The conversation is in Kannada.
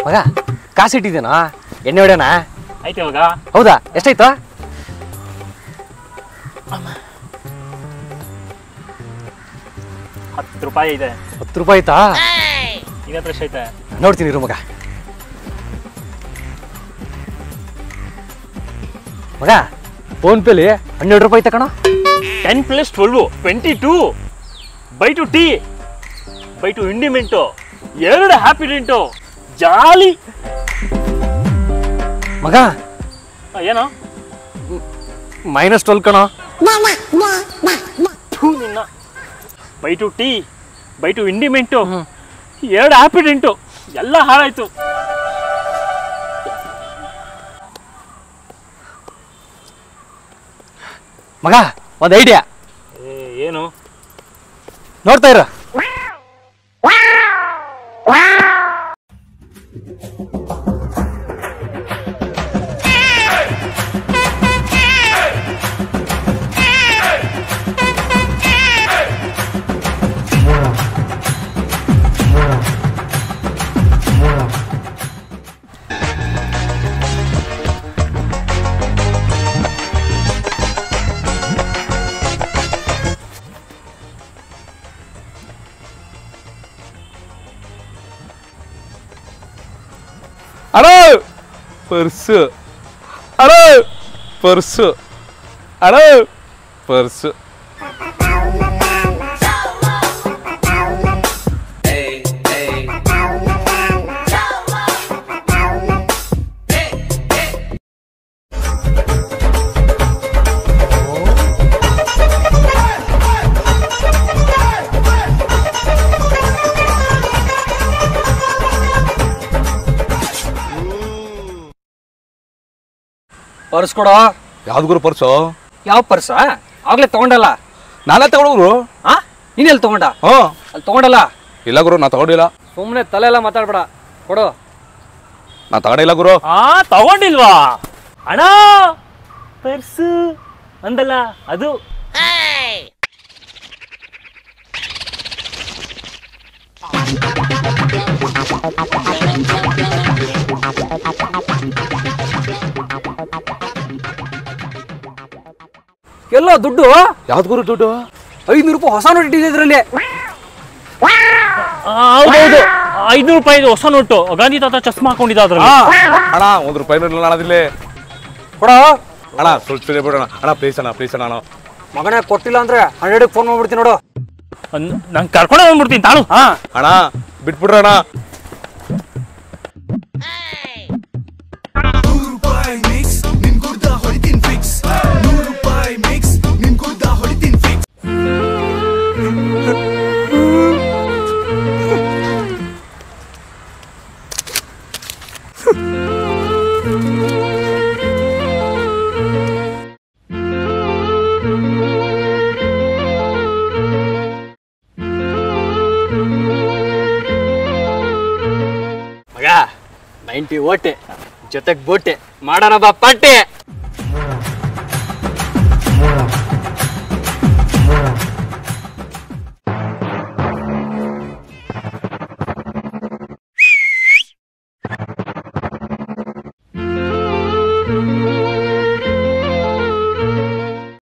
ಮಗ ಕಾಸಿಟ್ಟಿದ್ದೇನಾ ಎಣ್ಣೆ ಹೊಡ್ಯಾನ ಆಯ್ತು ಇವಾಗ. ಹೌದಾ ಎಷ್ಟಾಯ್ತು? 10 ರೂಪಾಯಿ ಇದೆ. 10 ರೂಪಾಯಿ ಆಯ್ತಾ? ನಿನ್ನ ಹತ್ರ ಎಷ್ಟೈತೆ? ನೋಡ್ತೀನಿ ಇರು ಮಗ. ಮಗ ಫೋನ್ ಪೇಲಿ 12 ರೂಪಾಯಿ ತಕಣ. 10 + 12 22. By two tea, by two ಇಂಡಿಮೆಂಟು, 2 ಹ್ಯಾಪಿ ಡೆಂಟು, ಜಾಲಿ. ಮಗ ಏನೋ -12 ಕಣ. ನಿನ್ನ by two tea, by two ಇಂಡಿಮೆಂಟು, 2 ಹ್ಯಾಪಿ ಡೆಂಟು, ಎಲ್ಲ ಹಾಳಾಯ್ತು. ಮಗ ಒಂದು ಐಡಿಯಾ. ಏನು? ನೋಡ್ತಾ ಇರು. Hello purse, hello purse, hello purse. Purse ಕೊಡೋ. ಯಾವ್ದು ಗುರು ಪರ್ಸು? ಯಾವ ಪರ್ಸ? ಆಗ್ಲೇ ತಗೊಂಡಲ್ಲ. ನಾನೇ ತಗೊಂಡು. ಹಾ ನೀನೆಲ್ಲಿ ತಗೊಂಡ? ಹ್ಞೂ ಅಲ್ಲಿ ತಗೊಂಡಲ್ಲ. ಇಲ್ಲ ಗುರು, ನಾ ತಗೊಂಡಿಲ್ಲ. ಸುಮ್ಮನೆ ತಲೆ ಎಲ್ಲ ಮಾತಾಡ್ಬೇಡ, ಕೊಡು. ನಾ ತಗೊಂಡಿಲ್ಲ ಗುರು. ತಗೊಂಡಿಲ್ವಾ ಅಣ್ಣ? ಪರ್ಸು ಅಂದಲ್ಲ ಅದು. ಎಲ್ಲೋ ದುಡ್ಡು? ಯಾವ್ದು ಗುರು ದುಡ್ಡು? 500 ರೂಪಾಯಿ ಹೊಸ ನೋಟ್ ಇಟ್ಟಿದೆ ಇದ್ರಲ್ಲಿ. ಹೌದೌದು, 500 ರೂಪಾಯಿ ಹೊಸ ನೋಟು. ಗಾಂಧಿ ತಾತ ಚಸ್ಮಾ ಹಾಕೊಂಡಿದ್ದ ಅದ್ರಲ್ಲಿ. ಅಣ್ಣ ₹1 ಇಲ್ಲ ಅಣ್ಣದಿಲ್ಲ. ಕೊಡೋ ಅಣ್ಣ ಸ್ವಲ್ಪ ಬಿಡೋಣ ಅಣ್ಣ, ಪ್ಲೀಸ್ ಅಣ್ಣ, ಪ್ಲೀಸ್ ಅಣ್ಣ. ಮಗನೇ ಕೊಟ್ಟಿಲ್ಲ ಅಂದ್ರೆ 100ಕ್ಕೆ ಫೋನ್ ಮಾಡ್ಬಿಡ್ತೀನಿ ನೋಡು. ನಂಗೆ ಕರ್ಕೊಂಡು ಬಂದ್ಬಿಡ್ತೀನಿ ತಾಳು. ಅಣ್ಣ ಬಿಟ್ಬಿಡ್ರಣ್ಣ. ಮಗ 90 ಓಟೆ ಜೊತೆಗೆ ಬೋಟೆ ಮಾಡೋಣ ಬಾ ಪಟ್ಟೆ.